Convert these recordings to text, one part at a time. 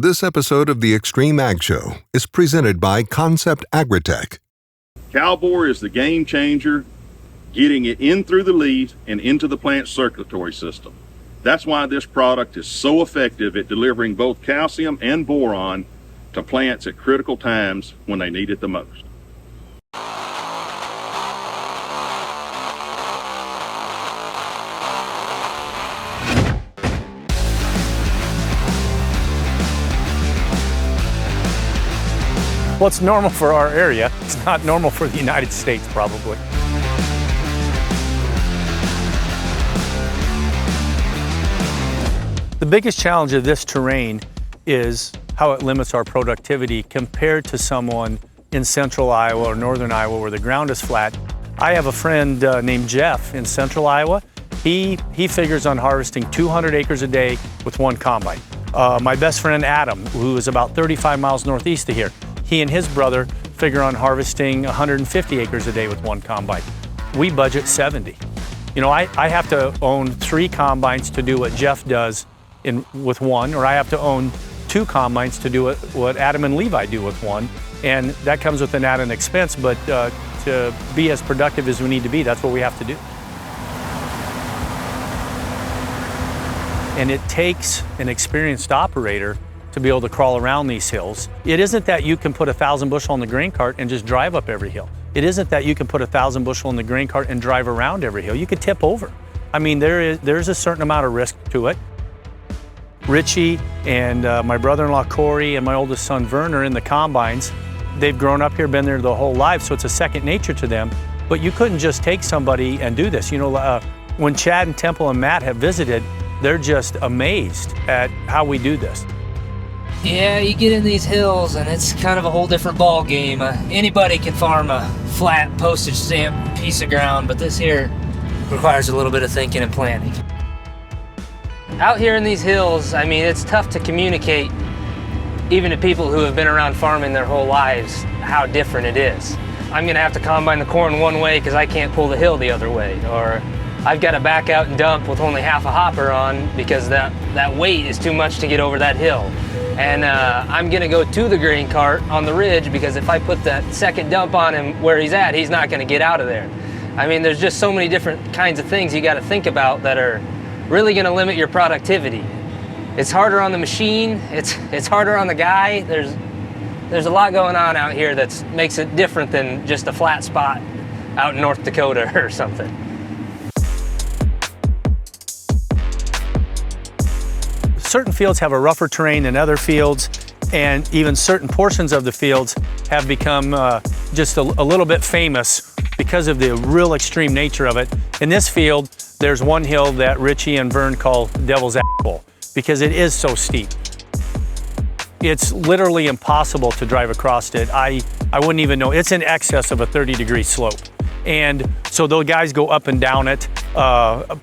This episode of the XtremeAg Show is presented by AgriTek. Cowboy is the game changer, getting it in through the leaf and into the plant circulatory system. That's why this product is so effective at delivering both calcium and boron to plants at critical times when they need it the most. What's normal for our area, it's not normal for the United States, probably. The biggest challenge of this terrain is how it limits our productivity compared to someone in central Iowa or northern Iowa where the ground is flat. I have a friend named Jeff in central Iowa. He figures on harvesting 200 acres a day with one combine. My best friend Adam, who is about 35 miles northeast of here, he and his brother figure on harvesting 150 acres a day with one combine. We budget 70. You know, I have to own 3 combines to do what Jeff does with one, or I have to own 2 combines to do what Adam and Levi do with one. And that comes with an added expense, but to be as productive as we need to be, that's what we have to do. And it takes an experienced operator to be able to crawl around these hills. It isn't that you can put 1,000 bushel on the grain cart and just drive up every hill. It isn't that you can put 1,000 bushel on the grain cart and drive around every hill. You could tip over. I mean, there's a certain amount of risk to it. Richie and my brother-in-law Corey and my oldest son Vern are in the combines. They've grown up here, been there their whole life, so it's a second nature to them. But you couldn't just take somebody and do this. You know, when Chad and Temple and Matt have visited, they're just amazed at how we do this. Yeah, you get in these hills and it's kind of a whole different ball game. Anybody can farm a flat postage stamp piece of ground, but this here requires a little bit of thinking and planning. Out here in these hills, I mean, it's tough to communicate even to people who have been around farming their whole lives how different it is. I'm gonna have to combine the corn one way because I can't pull the hill the other way, or I've got to back out and dump with only half a hopper on because that weight is too much to get over that hill. And I'm gonna go to the grain cart on the ridge because if I put that second dump on him where he's at, he's not gonna get out of there. I mean, there's just so many different kinds of things you gotta think about that are really gonna limit your productivity. It's harder on the machine, it's harder on the guy. There's a lot going on out here that makes it different than just a flat spot out in North Dakota or something. Certain fields have a rougher terrain than other fields, and even certain portions of the fields have become just a little bit famous because of the real extreme nature of it. In this field, there's one hill that Richie and Vern call Devil's Apple because it is so steep. It's literally impossible to drive across it. I wouldn't even know. It's in excess of a 30-degree slope. And so those guys go up and down it.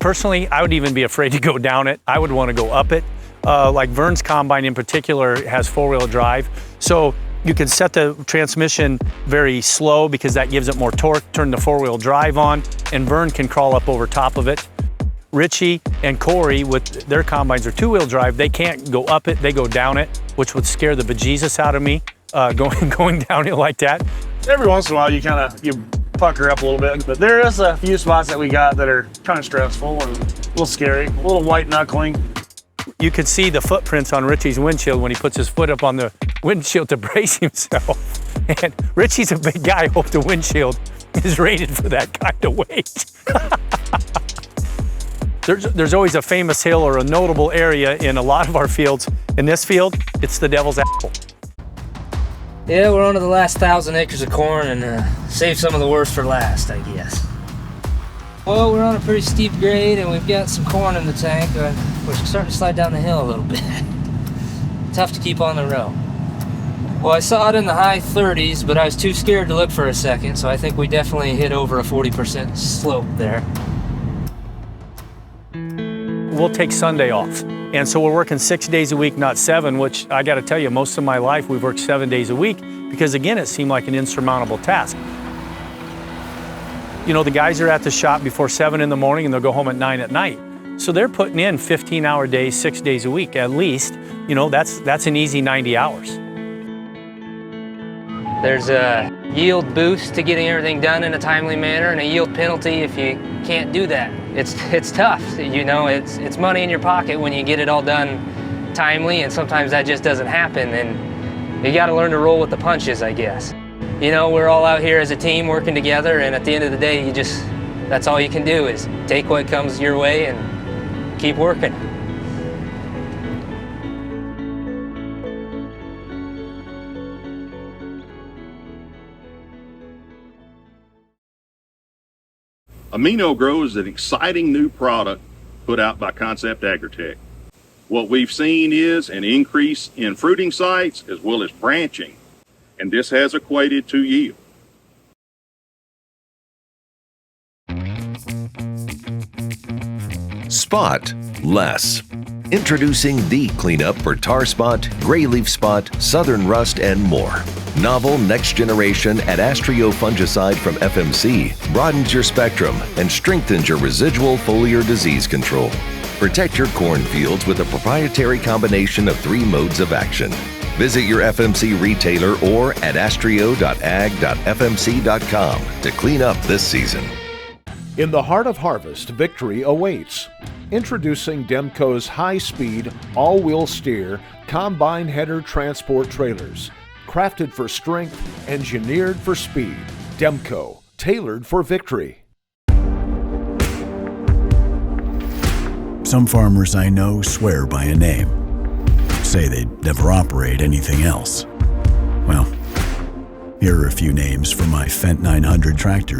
Personally, I would even be afraid to go down it. I would want to go up it. Like Vern's combine in particular has 4-wheel drive. So you can set the transmission very slow because that gives it more torque, turn the 4-wheel drive on, and Vern can crawl up over top of it. Richie and Corey with their combines are 2-wheel drive. They can't go up it, they go down it, which would scare the bejesus out of me, going downhill like that. Every once in a while you pucker up a little bit, but there is a few spots that we got that are kind of stressful and a little scary, a little white knuckling. You could see the footprints on Richie's windshield when he puts his foot up on the windshield to brace himself. And Richie's a big guy. I hope the windshield is rated for that kind of weight. There's always a famous hill or a notable area in a lot of our fields. In this field, it's the Devil's Apple. Yeah, we're on to the last 1,000 acres of corn and save some of the worst for last, I guess. Well, we're on a pretty steep grade and we've got some corn in the tank. We're starting to slide down the hill a little bit. Tough to keep on the row. Well, I saw it in the high 30s, but I was too scared to look for a second, so I think we definitely hit over a 40% slope there. We'll take Sunday off. And so we're working 6 days a week, not 7, which I gotta tell you, most of my life we've worked 7 days a week because again, it seemed like an insurmountable task. You know, the guys are at the shop before 7 in the morning and they'll go home at 9 at night. So they're putting in 15-hour days, 6 days a week at least. You know, that's an easy 90 hours. There's a yield boost to getting everything done in a timely manner, and a yield penalty if you can't do that. It's tough, you know, it's money in your pocket when you get it all done timely, and sometimes that just doesn't happen, and you gotta learn to roll with the punches, I guess. You know, we're all out here as a team working together, and at the end of the day, that's all you can do is take what comes your way and keep working. Amino Grow is an exciting new product put out by Concept AgriTek. What we've seen is an increase in fruiting sites as well as branching, and this has equated to yield. Spot less. Introducing the cleanup for tar spot, gray leaf spot, southern rust, and more. Novel next generation Adastrio fungicide from FMC broadens your spectrum and strengthens your residual foliar disease control. Protect your cornfields with a proprietary combination of 3 modes of action. Visit your FMC retailer or adastrio.ag.fmc.com to clean up this season. In the heart of harvest, victory awaits. Introducing Demco's high-speed, all-wheel steer, combine header transport trailers. Crafted for strength, engineered for speed. Demco, tailored for victory. Some farmers I know swear by a name. Say they'd never operate anything else. Well, here are a few names for my Fendt 900 tractor.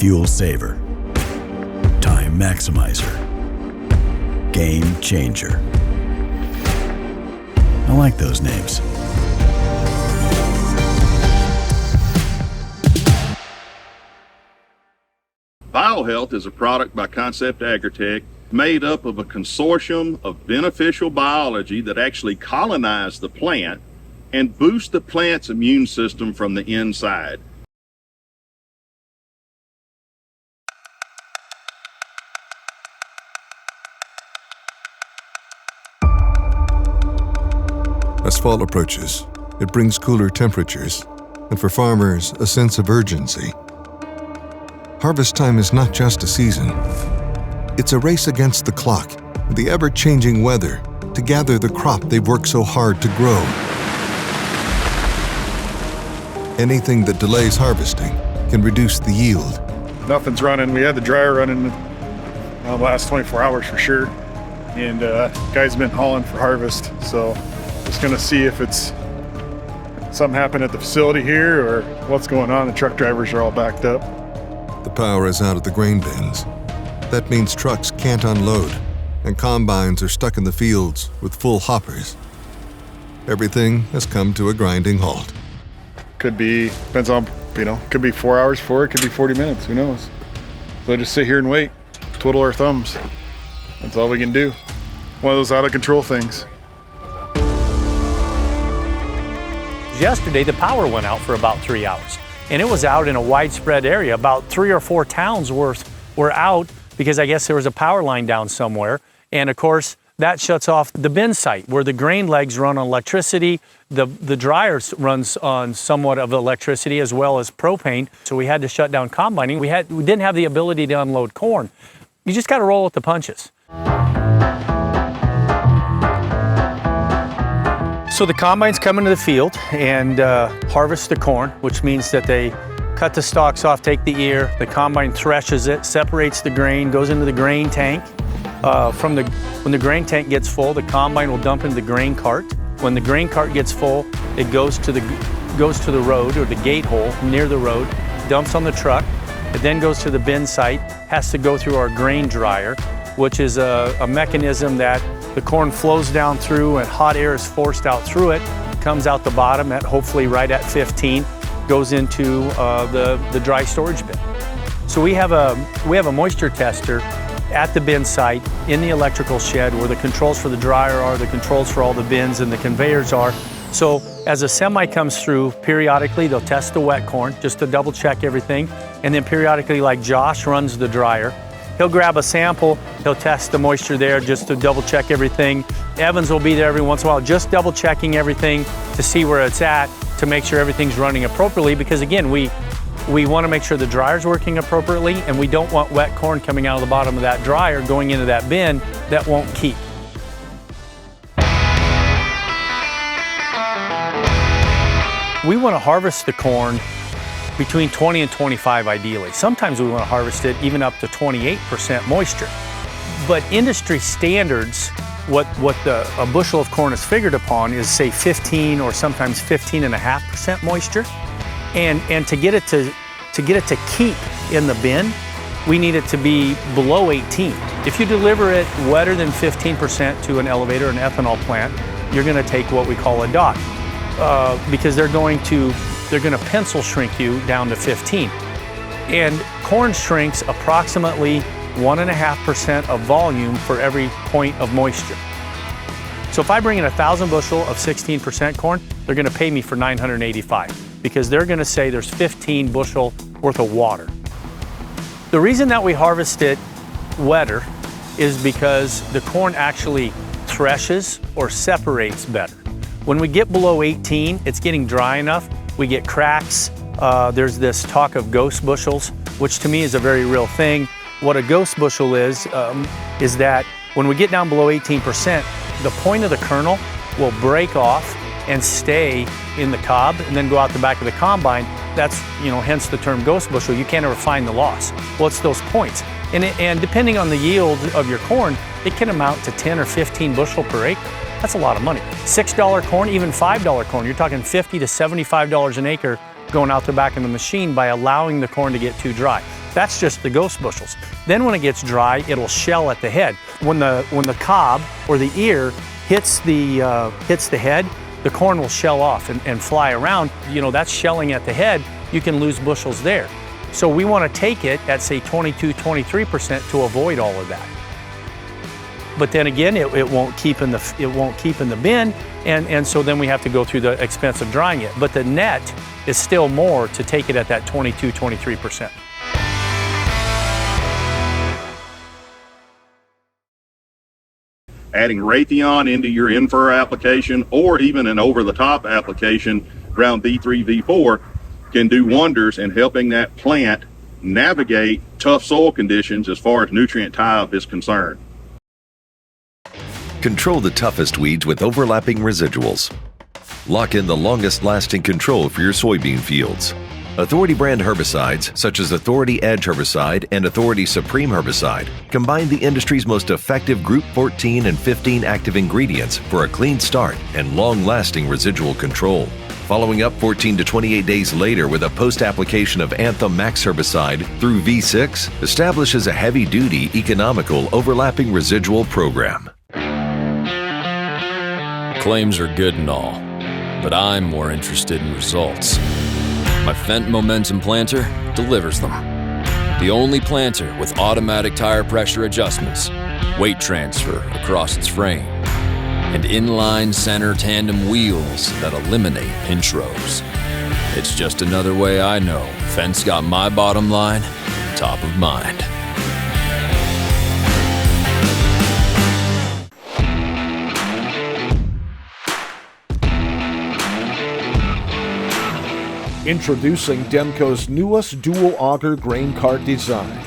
Fuel Saver, Time Maximizer, Game Changer. I like those names. BioHealth is a product by Concept AgriTek made up of a consortium of beneficial biology that actually colonize the plant and boost the plant's immune system from the inside. As fall approaches, it brings cooler temperatures, and for farmers, a sense of urgency. Harvest time is not just a season. It's a race against the clock, and the ever-changing weather, to gather the crop they've worked so hard to grow. Anything that delays harvesting can reduce the yield. Nothing's running. We had the dryer running the last 24 hours for sure. And guys have been hauling for harvest, so just gonna see if it's something happened at the facility here or what's going on. The truck drivers are all backed up. The power is out of the grain bins. That means trucks can't unload, and combines are stuck in the fields with full hoppers. Everything has come to a grinding halt. Could be, depends on, could be 4 hours for it, could be 40 minutes, who knows? So just sit here and wait, twiddle our thumbs. That's all we can do. One of those out of control things. Yesterday, the power went out for about 3 hours, and it was out in a widespread area. About 3 or 4 towns worth were out because I guess there was a power line down somewhere. And of course, that shuts off the bin site where the grain legs run on electricity. The dryer runs on somewhat of electricity as well as propane. So we had to shut down combining. We didn't have the ability to unload corn. You just got to roll with the punches. So the combines come into the field and harvest the corn, which means that they cut the stalks off, take the ear, the combine threshes it, separates the grain, goes into the grain tank. When the grain tank gets full, the combine will dump into the grain cart. When the grain cart gets full, it goes to the road or the gate hole near the road, dumps on the truck. It then goes to the bin site, has to go through our grain dryer, which is a mechanism that the corn flows down through and hot air is forced out through it, comes out the bottom at hopefully right at 15, goes into the dry storage bin. So we have a moisture tester at the bin site in the electrical shed where the controls for the dryer are, the controls for all the bins and the conveyors are. So as a semi comes through, periodically they'll test the wet corn just to double check everything. And then periodically, like Josh runs the dryer, He'll grab a sample, he'll test the moisture there just to double check everything. Evans will be there every once in a while just double checking everything to see where it's at, to make sure everything's running appropriately, because again, we want to make sure the dryer's working appropriately, and we don't want wet corn coming out of the bottom of that dryer going into that bin that won't keep. We want to harvest the corn between 20 and 25 ideally. Sometimes we want to harvest it even up to 28% moisture. But industry standards, what a bushel of corn is figured upon is say 15 or sometimes 15.5% moisture. And to get it to keep in the bin, we need it to be below 18. If you deliver it wetter than 15% to an elevator, an ethanol plant, you're going to take what we call a dot, because they're going to pencil shrink you down to 15. And corn shrinks approximately 1.5% of volume for every point of moisture. So if I bring in 1,000 bushel of 16% corn, they're going to pay me for 985 because they're going to say there's 15 bushel worth of water. The reason that we harvest it wetter is because the corn actually threshes or separates better. When we get below 18, it's getting dry enough. We get cracks. There's this talk of ghost bushels, which to me is a very real thing. What a ghost bushel is that when we get down below 18%, the point of the kernel will break off and stay in the cob and then go out the back of the combine. That's, hence the term ghost bushel. You can't ever find the loss. Well, it's those points. And depending on the yield of your corn, it can amount to 10 or 15 bushel per acre. That's a lot of money. $6 corn, even $5 corn, you're talking $50 to $75 an acre going out the back of the machine by allowing the corn to get too dry. That's just the ghost bushels. Then when it gets dry, it'll shell at the head. When the cob or the ear hits the head, the corn will shell off and fly around. That's shelling at the head. You can lose bushels there. So we want to take it at say 22, 23% to avoid all of that. But then again, it won't keep in the bin, and so then we have to go through the expense of drying it. But the net is still more to take it at that 22, 23%. Adding Raytheon into your in-fur application or even an over-the-top application, ground V3, V4, can do wonders in helping that plant navigate tough soil conditions as far as nutrient tie-up is concerned. Control the toughest weeds with overlapping residuals. Lock in the longest-lasting control for your soybean fields. Authority brand herbicides such as Authority Edge herbicide and Authority Supreme herbicide combine the industry's most effective Group 14 and 15 active ingredients for a clean start and long-lasting residual control. Following up 14 to 28 days later with a post-application of Anthem Max herbicide through V6 establishes a heavy-duty, economical overlapping residual program. Claims are good and all, but I'm more interested in results. My Fendt Momentum planter delivers them. The only planter with automatic tire pressure adjustments, weight transfer across its frame, and inline center tandem wheels that eliminate pinch rows. It's just another way I know Fendt's got my bottom line top of mind. Introducing Demco's newest dual auger grain cart design.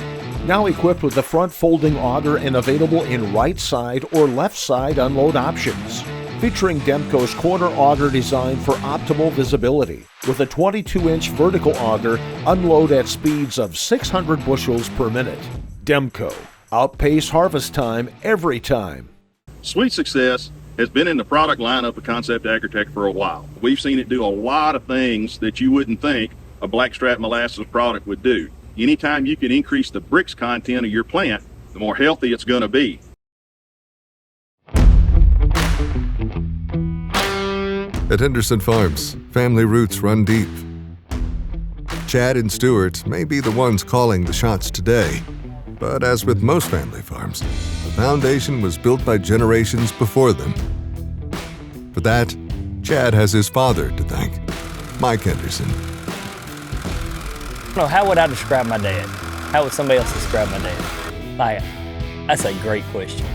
Now equipped with the front folding auger and available in right side or left side unload options. Featuring Demco's corner auger design for optimal visibility. With a 22-inch vertical auger, unload at speeds of 600 bushels per minute. Demco. Outpace harvest time every time. Sweet Success has been in the product lineup of Concept AgriTek for a while. We've seen it do a lot of things that you wouldn't think a blackstrap molasses product would do. Anytime you can increase the bricks content of your plant, the more healthy it's going to be. At Henderson Farms, family roots run deep. Chad and Stuart may be the ones calling the shots today, but as with most family farms, the foundation was built by generations before them. For that, Chad has his father to thank, Mike Henderson. How would I describe my dad? How would somebody else describe my dad? Like, that's a great question.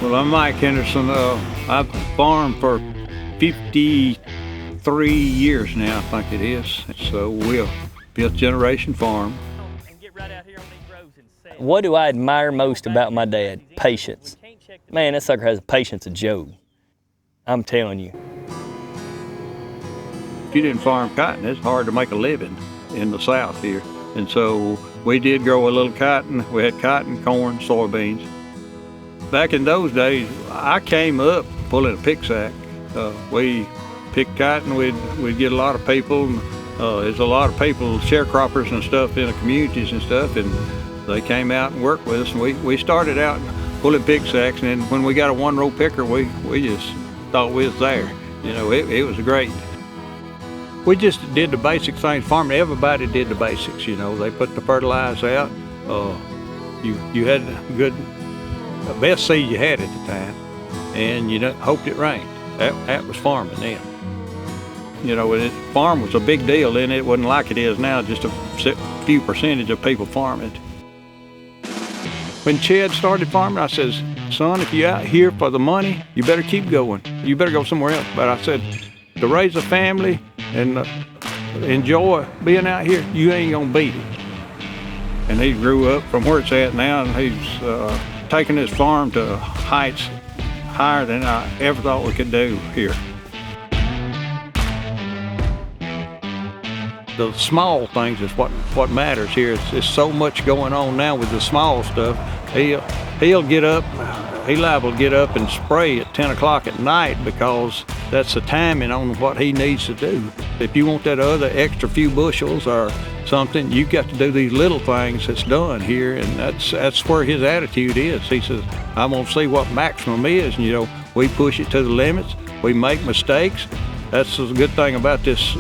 Well, I'm Mike Henderson. I've farmed for 53 years now, I think it is. So we're fifth generation farm. What do I admire most about my dad? Patience. Man, that sucker has a patience of Job. I'm telling you. If you didn't farm cotton, it's hard to make a living in the South here. And so we did grow a little cotton. We had cotton, corn, soybeans. Back in those days, I came up pulling a pick sack. We picked cotton. We'd get a lot of people. There's a lot of people, sharecroppers and stuff in the communities and stuff, and they came out and worked with us. And we started out pulling pick sacks, and then when we got a one-row picker, we just thought we was there. You know, it was great. We just did the basic things. Farming, everybody did the basics. You know, they put the fertilizer out. You had the best seed you had at the time, and you hoped it rained. That was farming then. You know, farm was a big deal then. It wasn't like it is now, just a few percentage of people farming. When Chad started farming, I says, son, if you're out here for the money, you better keep going. You better go somewhere else. But I said, to raise a family and enjoy being out here, you ain't gonna beat it. And he grew up from where it's at now, and he's taking his farm to heights higher than I ever thought we could do here. The small things is what matters here. It's so much going on now with the small stuff. He'll get up, he's liable to get up and spray at 10 o'clock at night because that's the timing on what he needs to do. If you want that other extra few bushels or something, you've got to do these little things that's done here, and that's where his attitude is. He says, I'm gonna see what maximum is, and we push it to the limits, we make mistakes. That's the good thing about this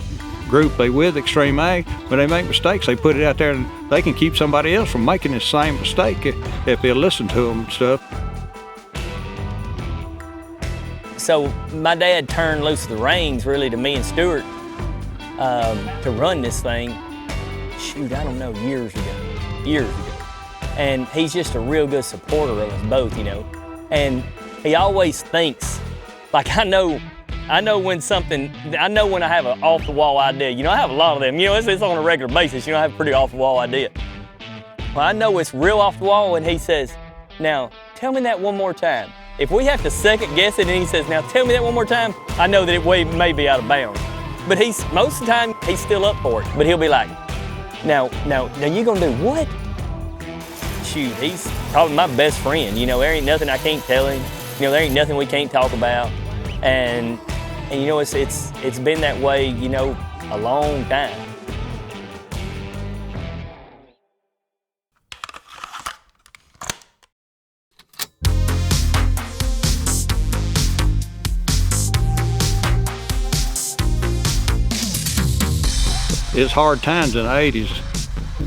group they with, XtremeAg. When they make mistakes, they put it out there and they can keep somebody else from making the same mistake if they'll listen to them and stuff. So my dad turned loose the reins really to me and Stuart to run this thing, shoot, I don't know, years ago. And he's just a real good supporter of us both, And he always thinks, like I know when I have an off-the-wall idea. I have a lot of them. It's on a regular basis. I have a pretty off-the-wall idea. Well, I know it's real off-the-wall, and he says, now, tell me that one more time. If we have to second guess it, and he says, now, tell me that one more time, I know that it may be out of bounds. But most of the time, he's still up for it. But he'll be like, now you gonna do what? Shoot, he's probably my best friend. There ain't nothing I can't tell him. There ain't nothing we can't talk about. And it's been that way, a long time. It's hard times in the 80s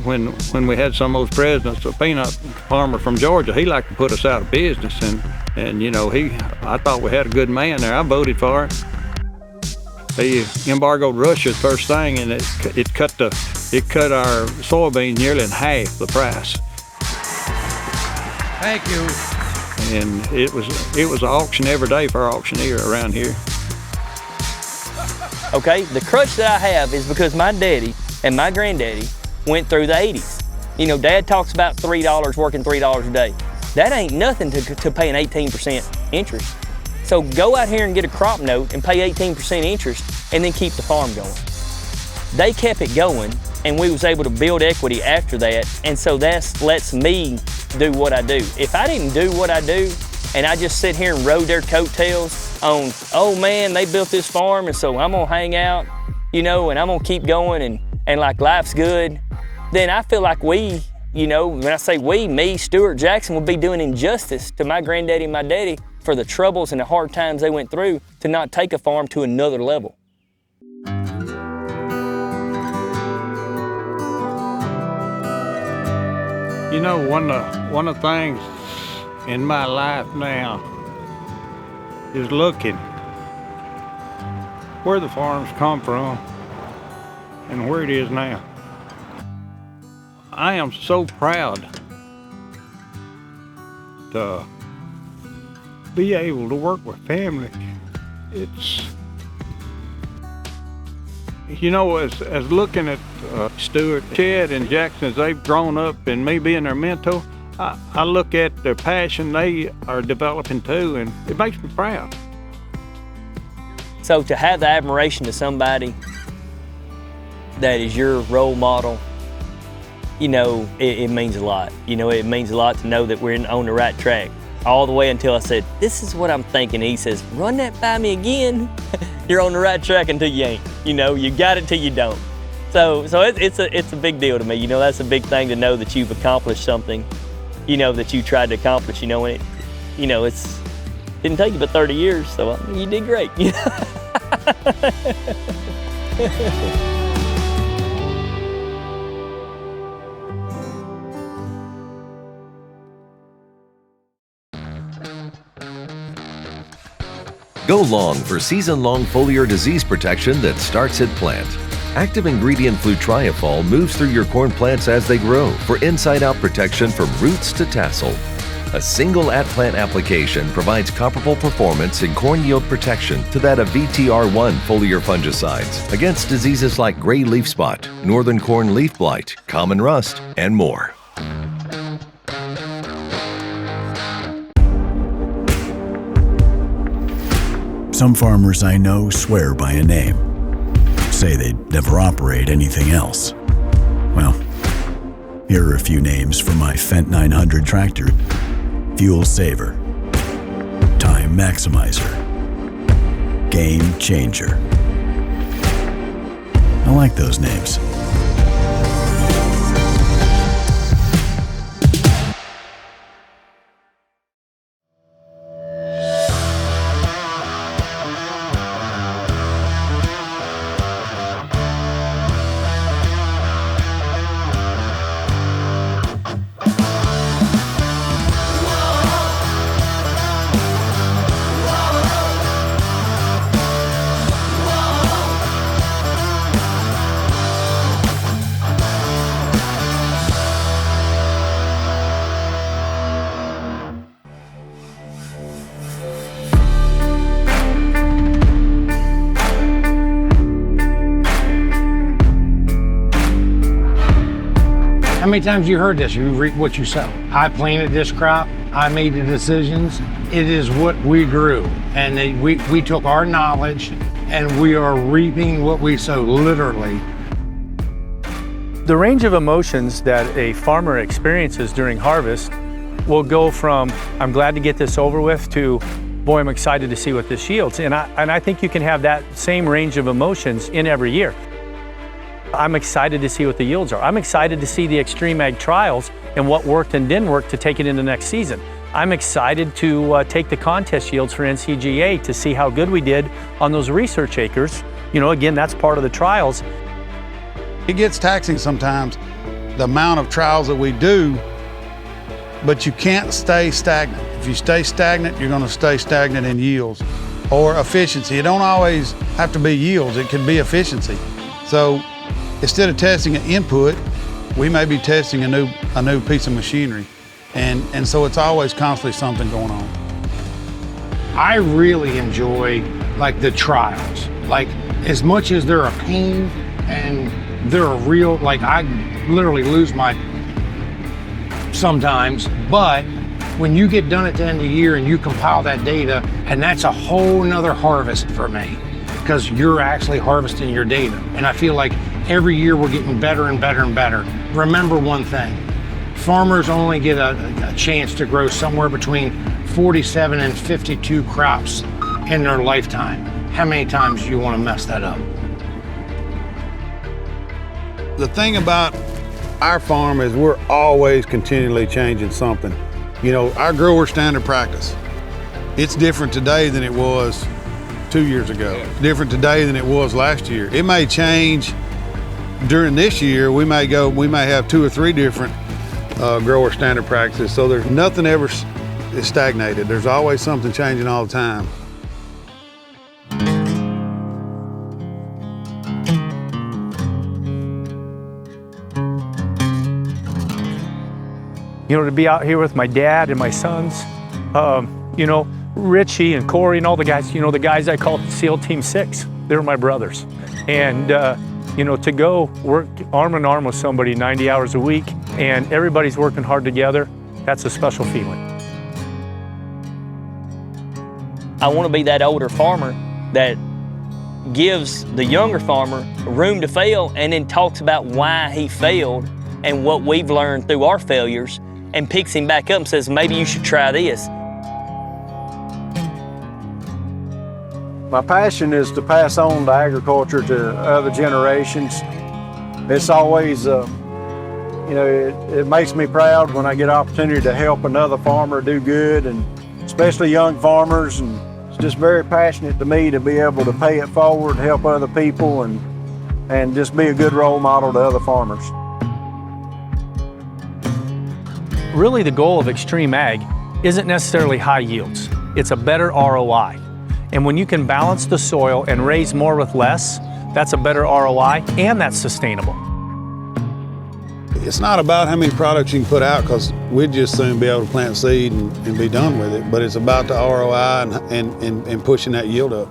when we had some of those presidents. A peanut farmer from Georgia, he liked to put us out of business, and I thought we had a good man there. I voted for it. He embargoed Russia the first thing, and it cut our soybeans nearly in half the price. Thank you. And it was an auction every day for our auctioneer around here. Okay, the crutch that I have is because my daddy and my granddaddy went through the 80s. Dad talks about $3, working $3 a day. That ain't nothing to pay an 18% interest. So go out here and get a crop note and pay 18% interest and then keep the farm going. They kept it going, and we was able to build equity after that, and so that lets me do what I do. If I didn't do what I do, and I just sit here and rode their coattails on, oh man, they built this farm, and so I'm gonna hang out, and I'm gonna keep going, and like life's good, then I feel like we, when I say we, me, Stuart, Jackson, would be doing injustice to my granddaddy and my daddy for the troubles and the hard times they went through to not take a farm to another level. One of the things in my life now is looking where the farms come from and where it is now. I am so proud to be able to work with family. It's, you know, as looking at Stuart, Chad, and Jackson as they've grown up and me being their mentor, I look at the passion they are developing too, and it makes me proud. So to have the admiration to somebody that is your role model, you know, it means a lot. You know, it means a lot to know that we're on the right track. All the way until I said, this is what I'm thinking. He says, run that by me again. You're on the right track until you ain't. You know, you got it till you don't. So it's a big deal to me. You know, that's a big thing to know that you've accomplished something, you know, that you tried to accomplish, you know, and it, you know, it's, didn't take you but 30 years, so I mean, you did great. Go long for season-long foliar disease protection that starts at plant. Active ingredient flutriafol moves through your corn plants as they grow for inside-out protection from roots to tassel. A single at-plant application provides comparable performance in corn yield protection to that of VTR1 foliar fungicides against diseases like gray leaf spot, northern corn leaf blight, common rust, and more. Some farmers I know swear by a name, say they'd never operate anything else. Well, here are a few names for my Fendt 900 tractor. Fuel Saver, Time Maximizer, Game Changer. I like those names. How many times you heard this? You reap what you sow. I planted this crop. I made the decisions. It is what we grew. And we took our knowledge and we are reaping what we sow, literally. The range of emotions that a farmer experiences during harvest will go from, I'm glad to get this over with, to, boy, I'm excited to see what this yields. And I think you can have that same range of emotions in every year. I'm excited to see what the yields are. I'm excited to see the XtremeAg trials and what worked and didn't work to take it into next season. I'm excited to take the contest yields for NCGA to see how good we did on those research acres. You know, again, that's part of the trials. It gets taxing sometimes, the amount of trials that we do, but you can't stay stagnant. If you stay stagnant, you're gonna stay stagnant in yields or efficiency. It don't always have to be yields, it can be efficiency. So instead of testing an input, we may be testing a new piece of machinery. And so it's always constantly something going on. I really enjoy like the trials. Like as much as they're a pain and they're a real, like I literally lose my sometimes, but when you get done at the end of the year and you compile that data, and that's a whole nother harvest for me because you're actually harvesting your data. And I feel like every year we're getting better and better and better. Remember one thing, farmers only get a chance to grow somewhere between 47 and 52 crops in their lifetime. How many times do you want to mess that up? The thing about our farm is we're always continually changing something. You know, our grower standard practice, it's different today than it was 2 years ago. Different today than it was last year. It may change during this year. We may have 2 or 3 different grower standard practices. So there's nothing ever is stagnated. There's always something changing all the time. to be out here with my dad and my sons, Richie and Corey and all the guys, the guys I call SEAL Team 6, they're my brothers. And, to go work arm in arm with somebody 90 hours a week and everybody's working hard together, that's a special feeling. I want to be that older farmer that gives the younger farmer room to fail and then talks about why he failed and what we've learned through our failures and picks him back up and says, maybe you should try this. My passion is to pass on the agriculture to other generations. It's always, it makes me proud when I get an opportunity to help another farmer do good, and especially young farmers. And it's just very passionate to me to be able to pay it forward, help other people, and just be a good role model to other farmers. Really, the goal of XtremeAg isn't necessarily high yields. It's a better ROI. And when you can balance the soil and raise more with less, that's a better ROI and that's sustainable. It's not about how many products you can put out, because we'd just soon be able to plant seed and be done with it, but it's about the ROI and pushing that yield up.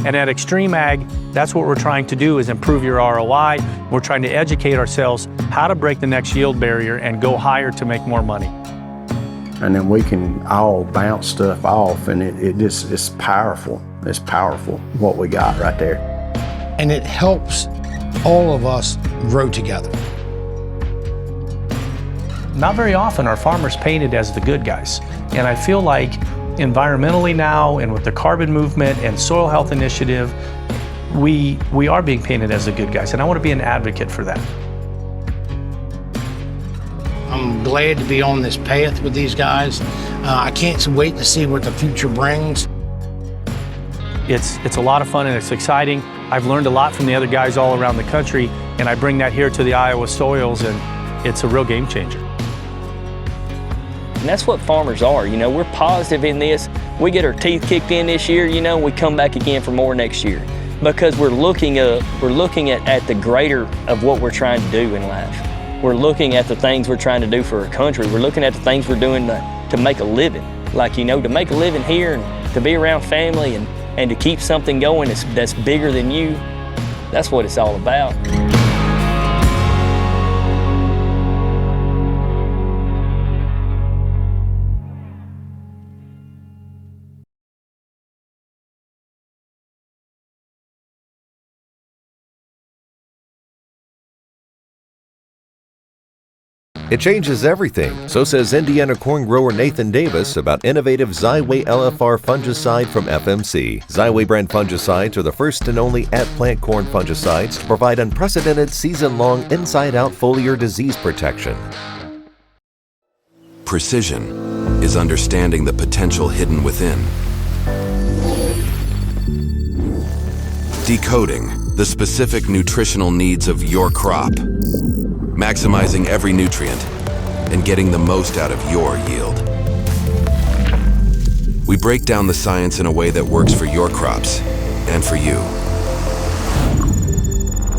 And at XtremeAg, that's what we're trying to do, is improve your ROI. We're trying to educate ourselves how to break the next yield barrier and go higher to make more money. And then we can all bounce stuff off, and it's powerful. It's powerful what we got right there. And it helps all of us grow together. Not very often are farmers painted as the good guys. And I feel like environmentally now, and with the carbon movement and soil health initiative, we are being painted as the good guys. And I want to be an advocate for that. I'm glad to be on this path with these guys. I can't wait to see what the future brings. It's a lot of fun and it's exciting. I've learned a lot from the other guys all around the country, and I bring that here to the Iowa soils, and it's a real game changer. And that's what farmers are. We're positive in this. We get our teeth kicked in this year, and we come back again for more next year, because we're looking at the greater of what we're trying to do in life. We're looking at the things we're trying to do for our country. We're looking at the things we're doing to make a living. Like, to make a living here and to be around family and to keep something going that's bigger than you. That's what it's all about. It changes everything, so says Indiana corn grower Nathan Davis about innovative Xyway LFR fungicide from FMC. Xyway brand fungicides are the first and only at-plant corn fungicides to provide unprecedented season-long inside-out foliar disease protection. Precision is understanding the potential hidden within. Decoding the specific nutritional needs of your crop. Maximizing every nutrient and getting the most out of your yield. We break down the science in a way that works for your crops and for you.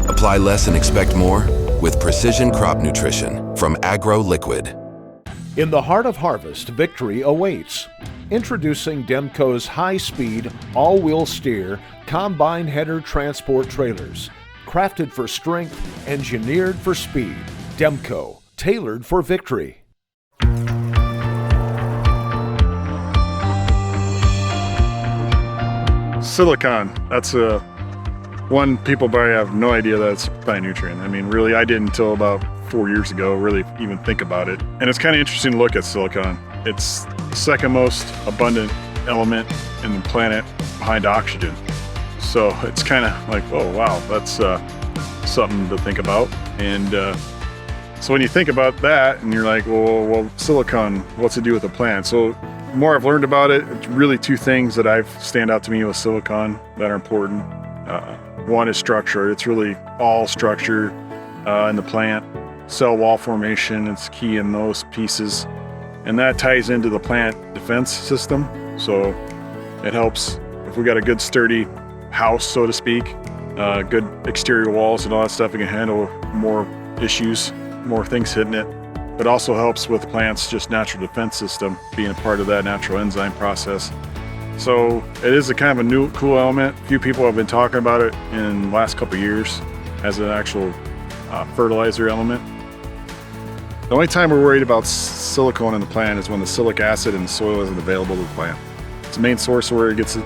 Apply less and expect more with Precision Crop Nutrition from Agro Liquid. In the heart of harvest, victory awaits. Introducing Demco's high-speed, all-wheel steer, combine header transport trailers. Crafted for strength, engineered for speed. Demco, tailored for victory. Silicon, that's one people probably have no idea that it's a phytonutrient. I mean, really, I didn't until about 4 years ago really even think about it. And it's kind of interesting to look at silicon. It's the second most abundant element in the planet behind oxygen. So it's kind of like, oh wow, that's something to think about. And so when you think about that and you're like, well, silicon, what's it do with the plant? So the more I've learned about it, it's really two things that stand out to me with silicon that are important. One is structure. It's really all structure in the plant. Cell wall formation, it's key in those pieces. And that ties into the plant defense system. So it helps if we got a good sturdy house, so to speak, good exterior walls and all that stuff, it can handle more issues, more things hitting it. It also helps with plants' just natural defense system, being a part of that natural enzyme process. So it is a kind of a new, cool element. A few people have been talking about it in the last couple of years as an actual fertilizer element. The only time we're worried about silicone in the plant is when the silic acid in the soil isn't available to the plant. It's the main source where it gets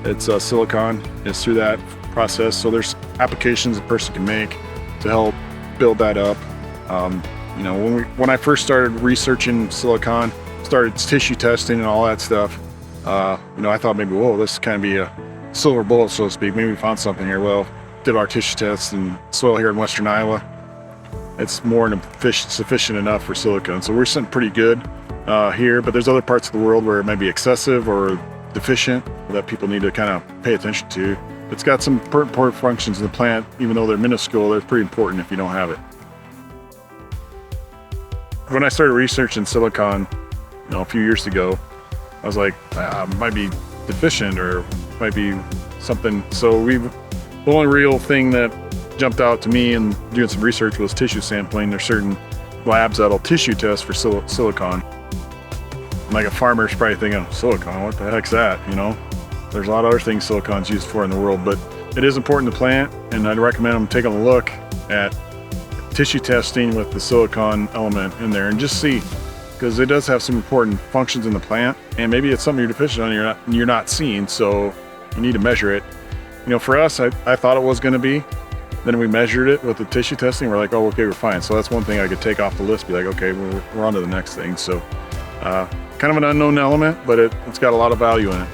its silicon is through that process. So there's applications a person can make to help build that up. You know, when I first started researching silicon, started tissue testing and all that stuff, you know, I thought maybe, whoa, this kind of be a silver bullet, so to speak. Maybe we found something here. Well, did our tissue tests in soil here in western Iowa. It's more than sufficient enough for silicon. So we're sitting pretty good here, but there's other parts of the world where it might be excessive or deficient that people need to kind of pay attention to. It's got some important functions in the plant, even though they're minuscule, they're pretty important if you don't have it. When I started researching silicon, you know, a few years ago, I was like, might be deficient or might be something. So the only real thing that jumped out to me and doing some research was tissue sampling. There's certain labs that'll tissue test for silicon. Like a farmer's probably thinking, silicon, what the heck's that, you know? There's a lot of other things silicon's used for in the world, but it is important to plant, and I'd recommend them taking a look at tissue testing with the silicon element in there and just see, because it does have some important functions in the plant, and maybe it's something you're deficient on you're not seeing, so you need to measure it. You know, for us, I thought it was going to be. Then we measured it with the tissue testing. We're like, oh, okay, we're fine. So that's one thing I could take off the list, be like, okay, we're on to the next thing. So kind of an unknown element, but it's got a lot of value in it.